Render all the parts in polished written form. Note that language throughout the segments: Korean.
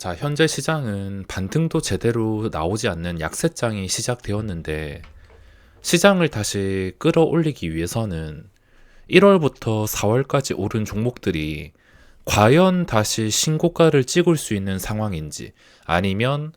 자, 현재 시장은 반등도 제대로 나오지 않는 약세장이 시작되었는데 시장을 다시 끌어올리기 위해서는 1월부터 4월까지 오른 종목들이 과연 다시 신고가를 찍을 수 있는 상황인지 아니면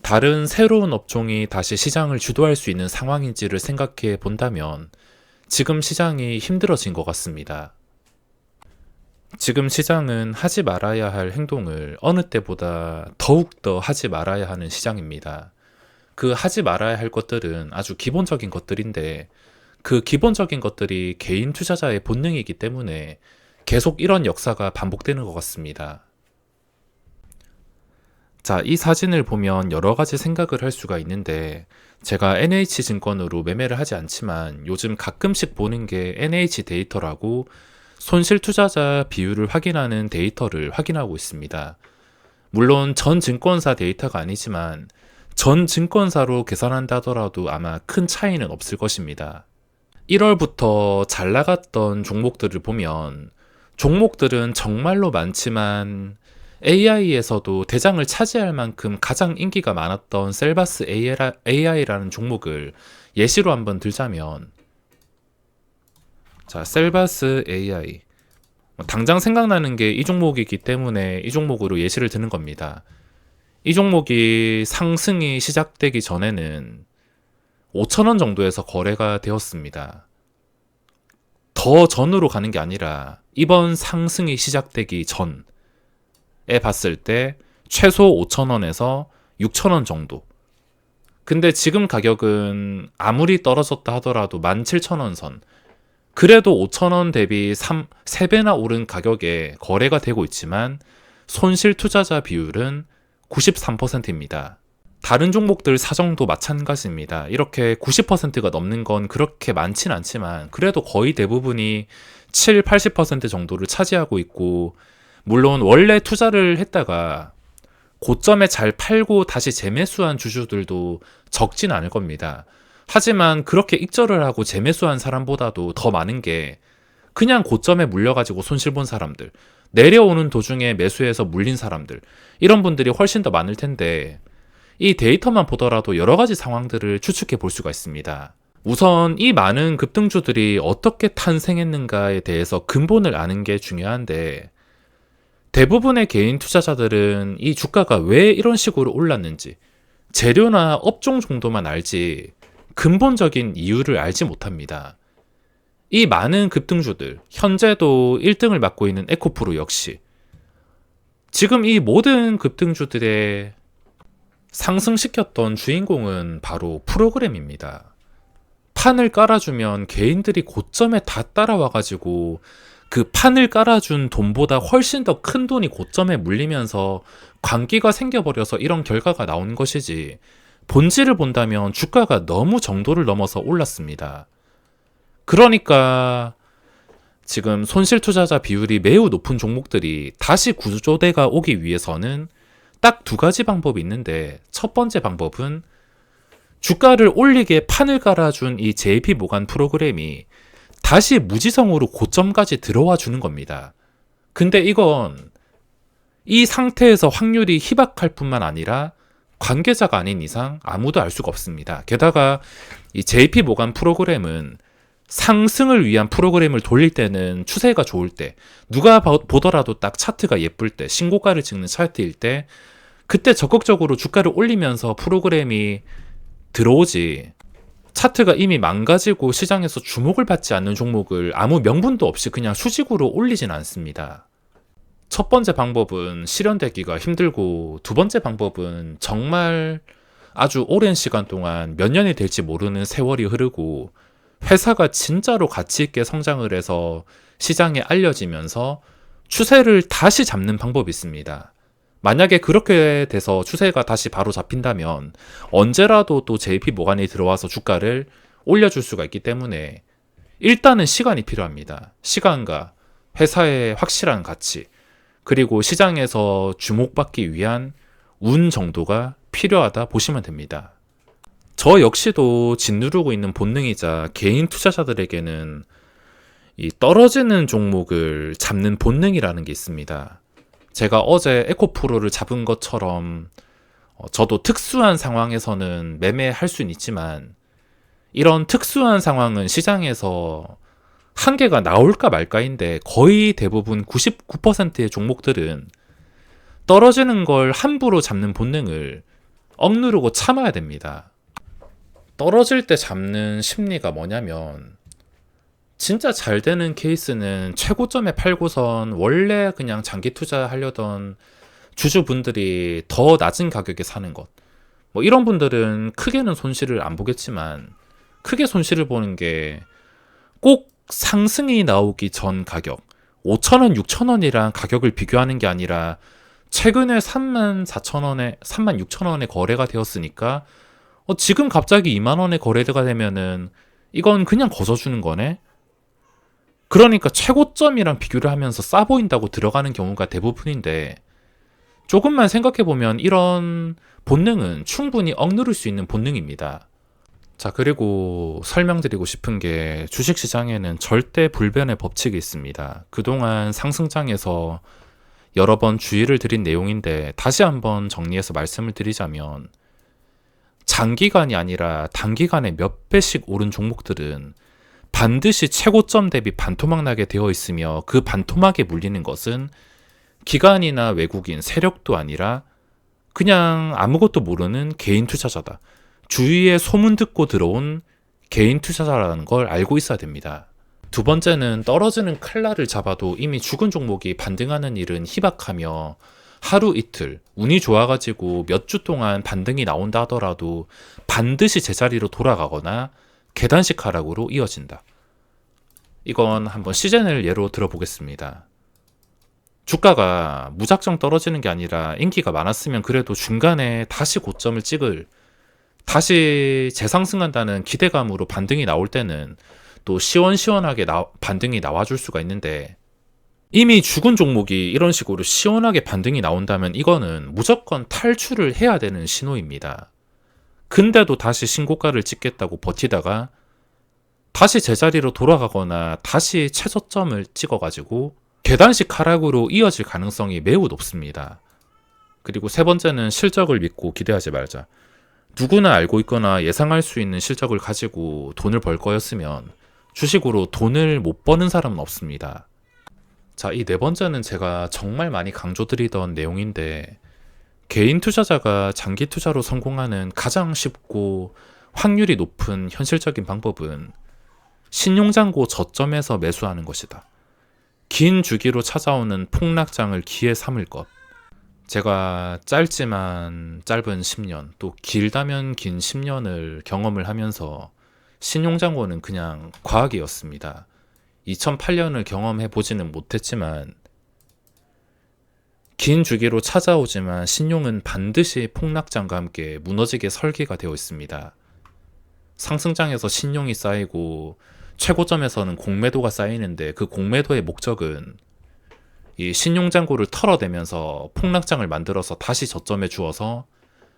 다른 새로운 업종이 다시 시장을 주도할 수 있는 상황인지를 생각해 본다면 지금 시장이 힘들어진 것 같습니다. 지금 시장은 하지 말아야 할 행동을 어느 때보다 더욱더 하지 말아야 하는 시장입니다. 그 하지 말아야 할 것들은 아주 기본적인 것들인데 그 기본적인 것들이 개인 투자자의 본능이기 때문에 계속 이런 역사가 반복되는 것 같습니다. 자, 이 사진을 보면 여러 가지 생각을 할 수가 있는데 제가 NH증권으로 매매를 하지 않지만 요즘 가끔씩 보는 게 NH 데이터라고 손실 투자자 비율을 확인하는 데이터를 확인하고 있습니다. 물론 전 증권사 데이터가 아니지만 전 증권사로 계산한다 하더라도 아마 큰 차이는 없을 것입니다. 1월부터 잘 나갔던 종목들을 보면 종목들은 정말로 많지만 AI에서도 대장을 차지할 만큼 가장 인기가 많았던 셀바스 AI라는 종목을 예시로 한번 들자면 자, 셀바스 AI 당장 생각나는 게 이 종목이기 때문에 이 종목으로 예시를 드는 겁니다. 이 종목이 상승이 시작되기 전에는 5,000원 정도에서 거래가 되었습니다. 더 전으로 가는 게 아니라 이번 상승이 시작되기 전에 봤을 때 최소 5,000원에서 6,000원 정도. 근데 지금 가격은 아무리 떨어졌다 하더라도 17,000원 선. 그래도 5,000원 대비 3배나 오른 가격에 거래가 되고 있지만 손실 투자자 비율은 93%입니다. 다른 종목들 사정도 마찬가지입니다. 이렇게 90%가 넘는 건 그렇게 많진 않지만 그래도 거의 대부분이 7, 80% 정도를 차지하고 있고 물론 원래 투자를 했다가 고점에 잘 팔고 다시 재매수한 주주들도 적진 않을 겁니다. 하지만 그렇게 익절을 하고 재매수한 사람보다도 더 많은 게 그냥 고점에 물려가지고 손실 본 사람들, 내려오는 도중에 매수해서 물린 사람들, 이런 분들이 훨씬 더 많을 텐데 이 데이터만 보더라도 여러 가지 상황들을 추측해 볼 수가 있습니다. 우선 이 많은 급등주들이 어떻게 탄생했는가에 대해서 근본을 아는 게 중요한데 대부분의 개인 투자자들은 이 주가가 왜 이런 식으로 올랐는지 재료나 업종 정도만 알지 근본적인 이유를 알지 못합니다. 이 많은 급등주들, 현재도 1등을 맡고 있는 에코프로 역시 지금 이 모든 급등주들의 상승시켰던 주인공은 바로 프로그램입니다. 판을 깔아주면 개인들이 고점에 다 따라와가지고 그 판을 깔아준 돈보다 훨씬 더 큰 돈이 고점에 물리면서 광기가 생겨버려서 이런 결과가 나온 것이지 본질을 본다면 주가가 너무 정도를 넘어서 올랐습니다. 그러니까 지금 손실 투자자 비율이 매우 높은 종목들이 다시 구조대가 오기 위해서는 딱 두 가지 방법이 있는데 첫 번째 방법은 주가를 올리게 판을 깔아준 이 JP 모간 프로그램이 다시 무지성으로 고점까지 들어와 주는 겁니다. 근데 이건 이 상태에서 확률이 희박할 뿐만 아니라 관계자가 아닌 이상 아무도 알 수가 없습니다. 게다가 이 JP 모간 프로그램은 상승을 위한 프로그램을 돌릴 때는 추세가 좋을 때 누가 보더라도 딱 차트가 예쁠 때 신고가를 찍는 차트일 때 그때 적극적으로 주가를 올리면서 프로그램이 들어오지 차트가 이미 망가지고 시장에서 주목을 받지 않는 종목을 아무 명분도 없이 그냥 수직으로 올리진 않습니다. 첫 번째 방법은 실현되기가 힘들고 두 번째 방법은 정말 아주 오랜 시간 동안 몇 년이 될지 모르는 세월이 흐르고 회사가 진짜로 가치 있게 성장을 해서 시장에 알려지면서 추세를 다시 잡는 방법이 있습니다. 만약에 그렇게 돼서 추세가 다시 바로 잡힌다면 언제라도 또 JP 모간이 들어와서 주가를 올려줄 수가 있기 때문에 일단은 시간이 필요합니다. 시간과 회사의 확실한 가치 그리고 시장에서 주목받기 위한 운 정도가 필요하다 보시면 됩니다. 저 역시도 짓누르고 있는 본능이자 개인 투자자들에게는 이 떨어지는 종목을 잡는 본능이라는 게 있습니다. 제가 어제 에코프로를 잡은 것처럼 저도 특수한 상황에서는 매매할 수는 있지만 이런 특수한 상황은 시장에서 한계가 나올까 말까인데 거의 대부분 99%의 종목들은 떨어지는 걸 함부로 잡는 본능을 억누르고 참아야 됩니다. 떨어질 때 잡는 심리가 뭐냐면 진짜 잘 되는 케이스는 최고점에 팔고선 원래 그냥 장기 투자하려던 주주분들이 더 낮은 가격에 사는 것. 뭐 이런 분들은 크게는 손실을 안 보겠지만 크게 손실을 보는 게 꼭 상승이 나오기 전 가격 5,000원, 6,000원이랑 가격을 비교하는 게 아니라 최근에 34,000원에 36,000원에 거래가 되었으니까 지금 갑자기 2만원에 거래가 되면은 이건 그냥 거저주는 거네. 그러니까 최고점이랑 비교를 하면서 싸 보인다고 들어가는 경우가 대부분인데 조금만 생각해보면 이런 본능은 충분히 억누를 수 있는 본능입니다. 자, 그리고 설명드리고 싶은 게 주식시장에는 절대 불변의 법칙이 있습니다. 그동안 상승장에서 여러 번 주의를 드린 내용인데 다시 한번 정리해서 말씀을 드리자면 장기간이 아니라 단기간에 몇 배씩 오른 종목들은 반드시 최고점 대비 반토막 나게 되어 있으며 그 반토막에 물리는 것은 기관이나 외국인, 세력도 아니라 그냥 아무것도 모르는 개인 투자자다. 주위에 소문 듣고 들어온 개인 투자자라는 걸 알고 있어야 됩니다. 두 번째는 떨어지는 칼날을 잡아도 이미 죽은 종목이 반등하는 일은 희박하며 하루 이틀 운이 좋아가지고 몇 주 동안 반등이 나온다 하더라도 반드시 제자리로 돌아가거나 계단식 하락으로 이어진다. 이건 한번 시젠을 예로 들어보겠습니다. 주가가 무작정 떨어지는 게 아니라 인기가 많았으면 그래도 중간에 다시 고점을 찍을 다시 재상승한다는 기대감으로 반등이 나올 때는 또 시원시원하게 반등이 나와줄 수가 있는데 이미 죽은 종목이 이런 식으로 시원하게 반등이 나온다면 이거는 무조건 탈출을 해야 되는 신호입니다. 근데도 다시 신고가를 찍겠다고 버티다가 다시 제자리로 돌아가거나 다시 최저점을 찍어가지고 계단식 하락으로 이어질 가능성이 매우 높습니다. 그리고 세 번째는 실적을 믿고 기대하지 말자. 누구나 알고 있거나 예상할 수 있는 실적을 가지고 돈을 벌 거였으면 주식으로 돈을 못 버는 사람은 없습니다. 자, 이 네 번째는 제가 정말 많이 강조드리던 내용인데 개인 투자자가 장기 투자로 성공하는 가장 쉽고 확률이 높은 현실적인 방법은 신용잔고 저점에서 매수하는 것이다. 긴 주기로 찾아오는 폭락장을 기회 삼을 것. 제가 짧지만 짧은 10년, 또 길다면 긴 10년을 경험을 하면서 신용잔고는 그냥 과학이었습니다. 2008년을 경험해 보지는 못했지만 긴 주기로 찾아오지만 신용은 반드시 폭락장과 함께 무너지게 설계가 되어 있습니다. 상승장에서 신용이 쌓이고 최고점에서는 공매도가 쌓이는데 그 공매도의 목적은 이 신용잔고를 털어내면서 폭락장을 만들어서 다시 저점에 주어서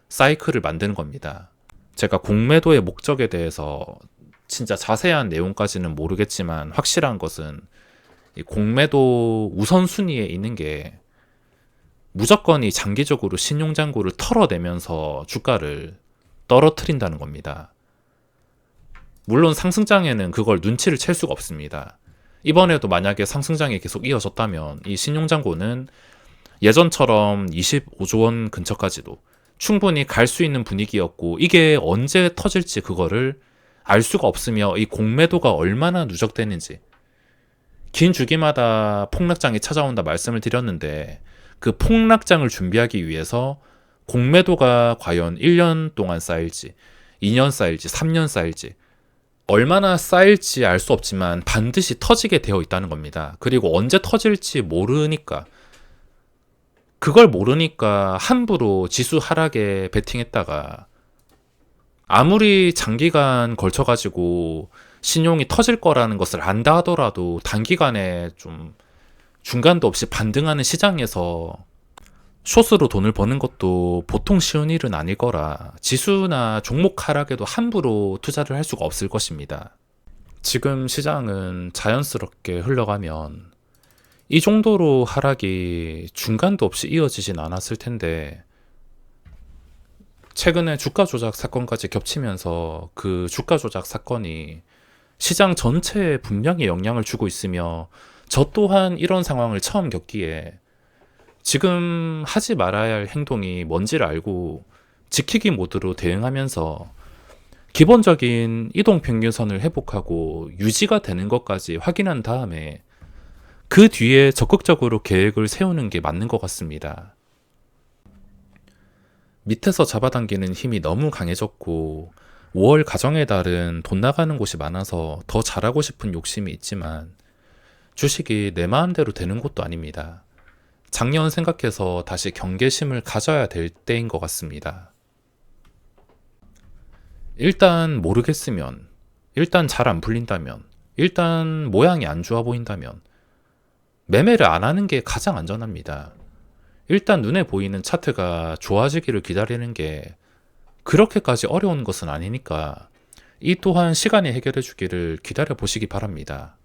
사이클을 만드는 겁니다. 제가 공매도의 목적에 대해서 진짜 자세한 내용까지는 모르겠지만 확실한 것은 이 공매도 우선순위에 있는 게 무조건 이 장기적으로 신용잔고를 털어내면서 주가를 떨어뜨린다는 겁니다. 물론 상승장에는 그걸 눈치를 챌 수가 없습니다. 이번에도 만약에 상승장이 계속 이어졌다면 이 신용잔고는 예전처럼 25조 원 근처까지도 충분히 갈 수 있는 분위기였고 이게 언제 터질지 그거를 알 수가 없으며 이 공매도가 얼마나 누적되는지 긴 주기마다 폭락장이 찾아온다 말씀을 드렸는데 그 폭락장을 준비하기 위해서 공매도가 과연 1년 동안 쌓일지 2년 쌓일지 3년 쌓일지 얼마나 쌓일지 알 수 없지만 반드시 터지게 되어 있다는 겁니다. 그리고 언제 터질지 모르니까 그걸 모르니까 함부로 지수 하락에 베팅했다가 아무리 장기간 걸쳐가지고 신용이 터질 거라는 것을 안다 하더라도 단기간에 좀 중간도 없이 반등하는 시장에서 숏으로 돈을 버는 것도 보통 쉬운 일은 아닐 거라 지수나 종목 하락에도 함부로 투자를 할 수가 없을 것입니다. 지금 시장은 자연스럽게 흘러가면 이 정도로 하락이 중간도 없이 이어지진 않았을 텐데 최근에 주가 조작 사건까지 겹치면서 그 주가 조작 사건이 시장 전체에 분명히 영향을 주고 있으며 저 또한 이런 상황을 처음 겪기에 지금 하지 말아야 할 행동이 뭔지를 알고 지키기 모드로 대응하면서 기본적인 이동평균선을 회복하고 유지가 되는 것까지 확인한 다음에 그 뒤에 적극적으로 계획을 세우는 게 맞는 것 같습니다. 밑에서 잡아당기는 힘이 너무 강해졌고 5월 가정의 달은 돈 나가는 곳이 많아서 더 잘하고 싶은 욕심이 있지만 주식이 내 마음대로 되는 것도 아닙니다. 작년 생각해서 다시 경계심을 가져야 될 때인 것 같습니다. 일단 모르겠으면, 일단 잘 안 풀린다면, 일단 모양이 안 좋아 보인다면 매매를 안 하는 게 가장 안전합니다. 일단 눈에 보이는 차트가 좋아지기를 기다리는 게 그렇게까지 어려운 것은 아니니까 이 또한 시간이 해결해 주기를 기다려 보시기 바랍니다.